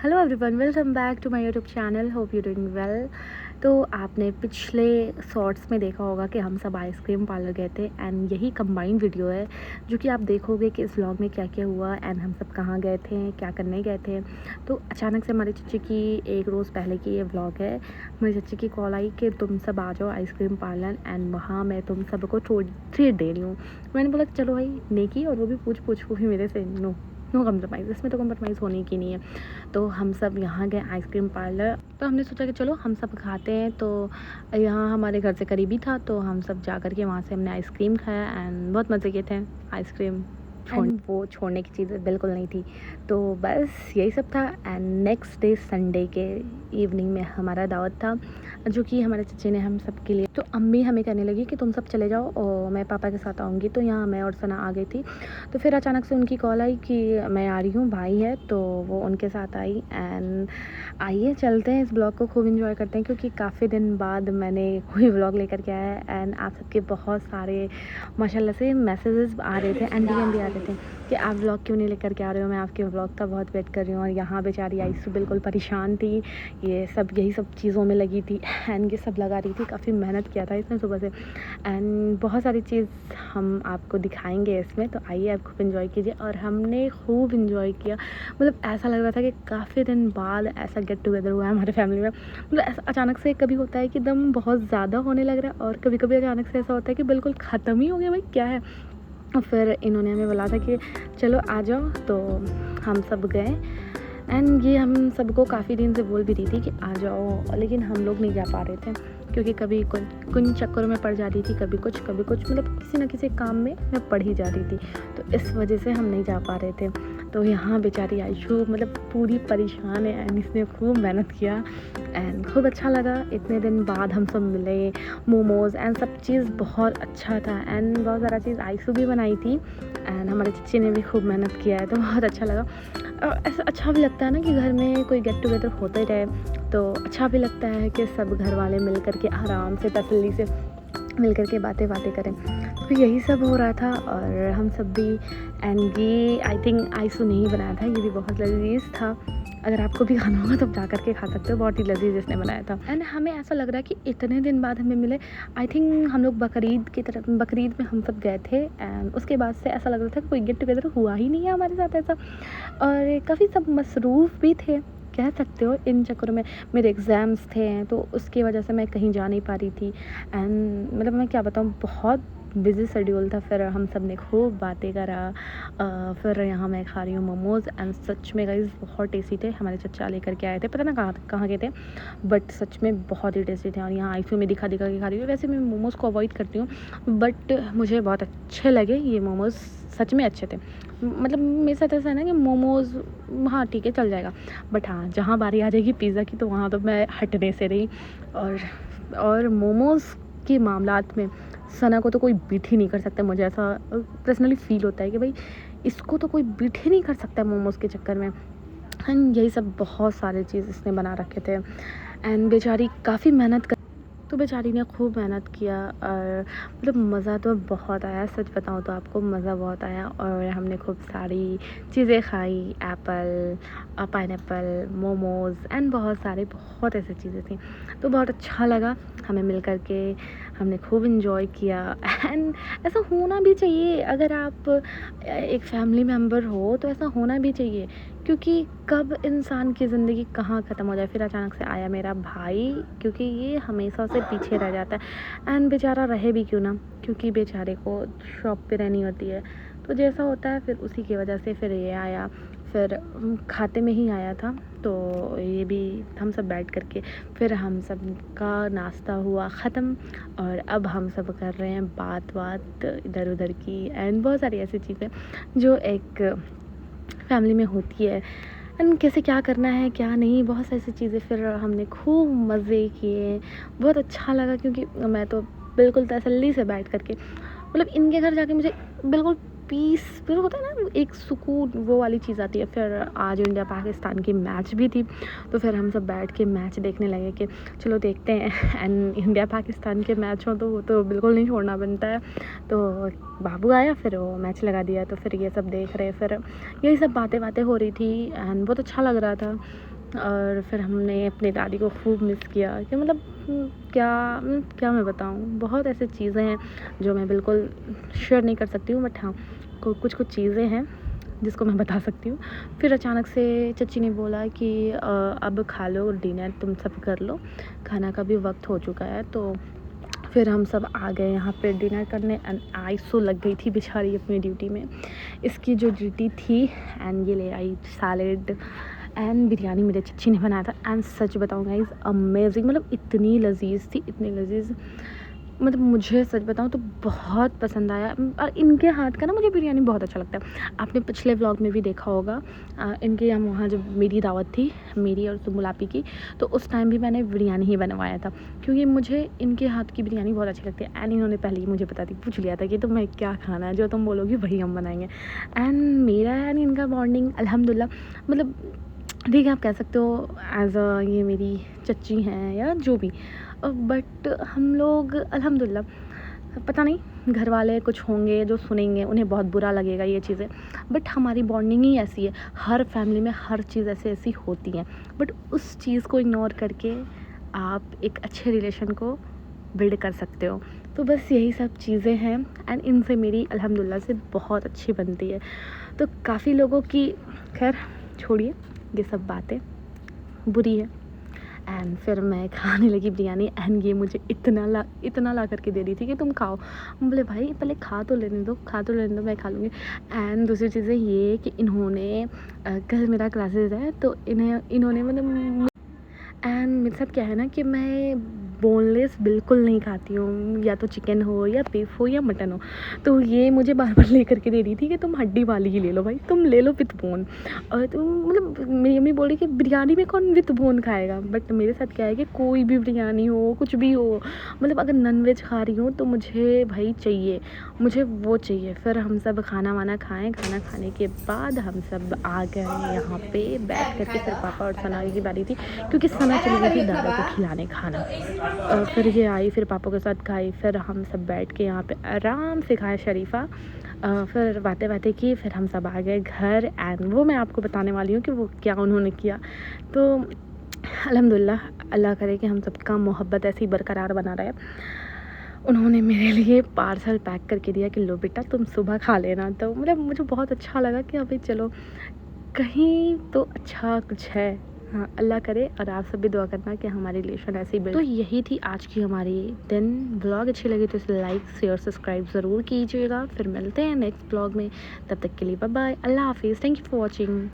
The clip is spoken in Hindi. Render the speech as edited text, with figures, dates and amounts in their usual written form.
Hello everyone, welcome back to my YouTube channel. Hope you doing well. तो आपने पिछले शॉर्ट्स में देखा होगा कि हम सब आइसक्रीम पार्लर गए थे एंड यही कंबाइंड वीडियो है जो कि आप देखोगे कि इस व्लॉग में क्या क्या हुआ एंड हम सब कहाँ गए थे, क्या करने गए थे। तो अचानक से हमारी चच्ची की एक रोज़ पहले की ये व्लॉग है। हमारी चच्ची की कॉल आई कि तुम सब आ जाओ आइसक्रीम पार्लर एंड वहाँ मैं तुम सबको ट्रीट दे रही हूँ। मैंने बोला चलो भाई, नेकी, और वो भी पूछ वो भी मेरे से। नो कम्प्रोमाइज़, इसमें तो कम्प्रोमाइज़ होने की नहीं है। तो हम सब यहाँ गए आइसक्रीम पार्लर। तो हमने सोचा कि चलो हम सब खाते हैं। तो यहाँ हमारे घर से करीबी था, तो हम सब जा कर के वहाँ से हमने आइसक्रीम खाया एंड बहुत मज़े किए थे। आइसक्रीम वो छोड़ने की चीज़ बिल्कुल नहीं थी। तो बस यही सब था। एंड नेक्स्ट डे संडे के इवनिंग में हमारा दावत था, जो कि हमारे चच्चे ने हम सब के लिए। तो अम्मी हमें कहने लगी कि तुम सब चले जाओ और मैं पापा के साथ आऊँगी। तो यहाँ मैं और सना आ गई थी। तो फिर अचानक से उनकी कॉल आई कि मैं आ रही हूँ, भाई है, तो वो उनके साथ आई। एंड आइए चलते हैं, इस ब्लॉग को खूब इंजॉय करते हैं, क्योंकि काफ़ी दिन बाद मैंने कोई ब्लॉग लेकर के आया है। एंड आप सबके बहुत सारे माशाल्लाह से मैसेजेस आ रहे थे एंड डीएम भी आ रहे थे कि आप व्लॉग क्यों नहीं लेकर के आ रहे हो, मैं आपके व्लॉग का बहुत वेट कर रही हूँ। और यहाँ बेचारी आइसू बिल्कुल परेशान थी, ये सब यही सब चीज़ों में लगी थी एंड ये सब लगा रही थी। काफ़ी मेहनत किया था इसने सुबह से एंड बहुत सारी चीज़ हम आपको दिखाएंगे इसमें। तो आइए आप खूब इन्जॉय कीजिए। और हमने खूब इन्जॉय किया, मतलब ऐसा लग रहा था कि काफ़ी दिन बाद ऐसा गेट टुगेदर हुआ है हमारे फैमिली में। मतलब ऐसा अचानक से कभी होता है कि दम बहुत ज़्यादा होने लग रहा है, और कभी कभी अचानक से ऐसा होता है कि बिल्कुल ख़त्म ही हो गया, भाई क्या है। और फिर इन्होंने हमें बोला था कि चलो आ जाओ, तो हम सब गए। एंड ये हम सबको काफ़ी दिन से बोल भी रही थी कि आ जाओ, लेकिन हम लोग नहीं जा पा रहे थे, क्योंकि कभी कुछ चक्करों में पड़ जा रही थी, कभी कुछ मतलब किसी न किसी काम में मैं पढ़ ही जा रही थी। तो इस वजह से हम नहीं जा पा रहे थे। तो यहाँ बेचारी आयशु मतलब पूरी परेशान है एंड इसने खूब मेहनत किया एंड खूब अच्छा लगा। इतने दिन बाद हम सब मिले, मोमोज़ एंड सब चीज़ बहुत अच्छा था। एंड बहुत सारा चीज़ आयशु भी बनाई थी एंड हमारे चच्ची ने भी खूब मेहनत किया है, तो बहुत अच्छा लगा। और ऐसा अच्छा भी लगता है ना कि घर में कोई गेट टुगेदर होते रहे, तो अच्छा भी लगता है कि सब घर वाले मिल कर के आराम से तसल्ली से मिल कर के बातें करें। तो यही सब हो रहा था और हम सब भी। एंड ये आई थिंक आयशु ने ही बनाया था, ये भी बहुत लजीज था। अगर आपको भी खाना होगा तो जा कर के खा सकते हो, बहुत ही लजीज इसने बनाया था। एंड हमें ऐसा लग रहा है कि इतने दिन बाद हमें मिले। आई थिंक हम लोग बकरीद में हम सब गए थे एंड उसके बाद से ऐसा लग रहा था कि कोई गेट टुगेदर हुआ ही नहीं है हमारे साथ ऐसा। और काफ़ी सब मसरूफ़ भी थे, कह सकते हो। इन चक्करों में मेरे एग्ज़ाम्स थे, तो उसकी वजह से मैं कहीं जा नहीं पा रही थी। एंड मतलब मैं क्या बताऊँ, बहुत बिज़ी शेड्यूल था। फिर हम सब ने खूब बातें करा। फिर यहाँ मैं खा रही हूँ मोमोज़ एंड सच में गाइस बहुत टेस्टी थे। हमारे चचा लेकर के आए थे, पता ना कहाँ गए थे, बट सच में बहुत ही टेस्टी थे। और यहाँ आईफी में दिखा के खा रही हूँ। वैसे मैं मोमोज़ को अवॉइड करती हूँ, बट मुझे बहुत अच्छे लगे ये मोमोज़, सच में अच्छे थे। मतलब मेरे साथ ऐसा है ना कि मोमोज़ हाँ ठीक है चल जाएगा, बट हाँ जहाँ बारी आ जाएगी पिज़्ज़ा की, तो वहाँ तो मैं हटने से रही। और मोमोज़ के मामलात में सना को तो कोई बीट ही नहीं कर सकता। मुझे ऐसा पर्सनली फ़ील होता है कि भाई इसको तो कोई बीट ही नहीं कर सकता मोमोज़ के चक्कर में। एंड यही सब बहुत सारे चीज़ इसने बना रखे थे एंड बेचारी काफ़ी मेहनत तो बेचारी ने खूब मेहनत किया। और मतलब मज़ा तो बहुत आया, सच बताऊँ तो आपको मज़ा बहुत आया। और हमने खूब सारी चीज़ें खाई, एप्पल, पाइनएप्पल, मोमोज़ एंड बहुत ऐसी चीज़ें थी। तो बहुत अच्छा लगा हमें मिल कर के, हमने खूब इन्जॉय किया। एंड ऐसा होना भी चाहिए, अगर आप एक फैमिली मेम्बर हो तो ऐसा होना भी चाहिए, क्योंकि कब इंसान की ज़िंदगी कहाँ ख़त्म हो जाए। फिर अचानक से आया मेरा भाई, क्योंकि ये हमेशा से पीछे रह जाता है। एंड बेचारा रहे भी क्यों ना, क्योंकि बेचारे को शॉप पे रहनी होती है, तो जैसा होता है फिर उसी की वजह से फिर ये आया। फिर खाते में ही आया था, तो ये भी हम सब बैठ करके फिर हम सब का नाश्ता हुआ ख़त्म। और अब हम सब कर रहे हैं बात इधर उधर की एंड बहुत सारी ऐसी चीज़ें जो एक फैमिली में होती है। एंड कैसे क्या करना है क्या नहीं, बहुत सारी ऐसी चीज़ें। फिर हमने खूब मज़े किए, बहुत अच्छा लगा, क्योंकि मैं तो बिल्कुल तसल्ली से बैठ करके, मतलब इनके घर जाके मुझे बिल्कुल पीस, फिर होता है ना एक सुकून, वो वाली चीज़ आती है। फिर आज इंडिया पाकिस्तान की मैच भी थी, तो फिर हम सब बैठ के मैच देखने लगे कि चलो देखते हैं। एंड इंडिया पाकिस्तान के मैच हो तो वो तो बिल्कुल नहीं छोड़ना बनता है। तो बाबू आया, फिर वो मैच लगा दिया, तो फिर ये सब देख रहे। फिर यही सब बातें हो रही थी एंड बहुत अच्छा लग रहा था। और फिर हमने अपनी दादी को खूब मिस किया कि मतलब क्या मैं बताऊँ, बहुत ऐसी चीज़ें हैं जो मैं बिल्कुल शेयर नहीं कर सकती हूँ, बट हाँ कुछ कुछ चीज़ें हैं जिसको मैं बता सकती हूँ। फिर अचानक से चची ने बोला कि अब खा लो डिनर, तुम सब कर लो, खाना का भी वक्त हो चुका है। तो फिर हम सब आ गए यहाँ पे डिनर करने एंड आई सो लग गई थी बेचारी अपनी ड्यूटी में, इसकी जो ड्यूटी थी। एंड ये ले आई सैलेड एंड बिरयानी मेरे चच्ची ने बनाया था। एंड सच बताऊँ गाइस, अमेजिंग, मतलब इतनी लजीज थी, इतनी लजीज, मतलब मुझे सच बताऊँ तो बहुत पसंद आया। और इनके हाथ का ना मुझे बिरयानी बहुत अच्छा लगता है। आपने पिछले व्लॉग में भी देखा होगा, इनके यहाँ वहाँ जब मेरी दावत थी, मेरी और सुमुलापी की, तो उस टाइम भी मैंने बिरयानी ही बनवाया था, क्योंकि मुझे इनके हाथ की बिरयानी बहुत अच्छी लगती है। एंड इन्होंने पहले ही मुझे पूछ लिया था कि तुम्हें क्या खाना है, जो तुम बोलोगी वही हम बनाएंगे। एंड मेरा एंड इनका बॉन्डिंग अल्हम्दुलिल्लाह, मतलब ठीक है, आप कह सकते हो एज अ ये मेरी चच्ची हैं या जो भी, बट हम लोग अल्हम्दुलिल्लाह, पता नहीं घर वाले कुछ होंगे जो सुनेंगे, उन्हें बहुत बुरा लगेगा ये चीज़ें, बट हमारी बॉन्डिंग ही ऐसी है। हर फैमिली में हर चीज़ ऐसी होती है, बट उस चीज़ को इग्नोर करके आप एक अच्छे रिलेशन को बिल्ड कर सकते हो। तो बस यही सब चीज़ें हैं एंड इनसे मेरी अल्हम्दुलिल्लाह से बहुत अच्छी बनती है। तो काफ़ी लोगों की, खैर छोड़िए, ये सब बातें बुरी है। एंड फिर मैं खाने लगी बिरयानी एंड ये मुझे इतना ला करके दे रही थी कि तुम खाओ। मैं बोले भाई पहले खा तो लेने दो, मैं खा लूँगी। एंड दूसरी चीज़ें ये कि इन्होंने कल मेरा क्लासेस है, तो इन्होंने मतलब, एंड मेरे साथ क्या है ना कि मैं बोनलेस बिल्कुल नहीं खाती हूँ, या तो चिकन हो या बीफ हो या मटन हो। तो ये मुझे बार बार ले करके दे रही थी कि तुम हड्डी वाली ही ले लो भाई, तुम ले लो विथ बोन। और तुम मतलब मेरी अम्मी बोल रही कि बिरयानी में कौन विथ बोन खाएगा, बट मेरे साथ क्या है कि कोई भी बिरयानी हो, कुछ भी हो, मतलब अगर नॉन वेज खा रही हूँ तो मुझे भाई चाहिए, मुझे वो चाहिए। फिर हम सब खाना वाना खाएँ, खाना खाने के बाद हम सब आ गए यहाँ पे बैठ करके। फिर पापा और सना की बारी थी, क्योंकि सना चली गई थी दादा को खिलाने खाना। फिर ये आई, फिर पापा के साथ खाई, फिर हम सब बैठ के यहाँ पे आराम से खाए शरीफ़ा। फिर बातें की, फिर हम सब आ गए घर एंड वो मैं आपको बताने वाली हूँ कि वो क्या उन्होंने किया। तो अल्हम्दुलिल्लाह, अल्लाह करे कि हम सबका मोहब्बत ऐसे ही बरकरार बना रहे। उन्होंने मेरे लिए पार्सल पैक करके दिया कि लो बेटा तुम सुबह खा लेना। तो मतलब मुझे बहुत अच्छा लगा कि अभी चलो कहीं तो अच्छा कुछ है। हाँ, अल्लाह करे, और आप सब भी दुआ करना कि हमारी रिलेशन ऐसे ही बिल्ड। तो यही थी आज की हमारी दिन। व्लॉग अच्छी लगी तो इसे लाइक शेयर सब्सक्राइब ज़रूर कीजिएगा। फिर मिलते हैं नेक्स्ट व्लॉग में, तब तक के लिए बाय बाय, अल्लाह हाफिज़, थैंक यू फॉर वॉचिंग।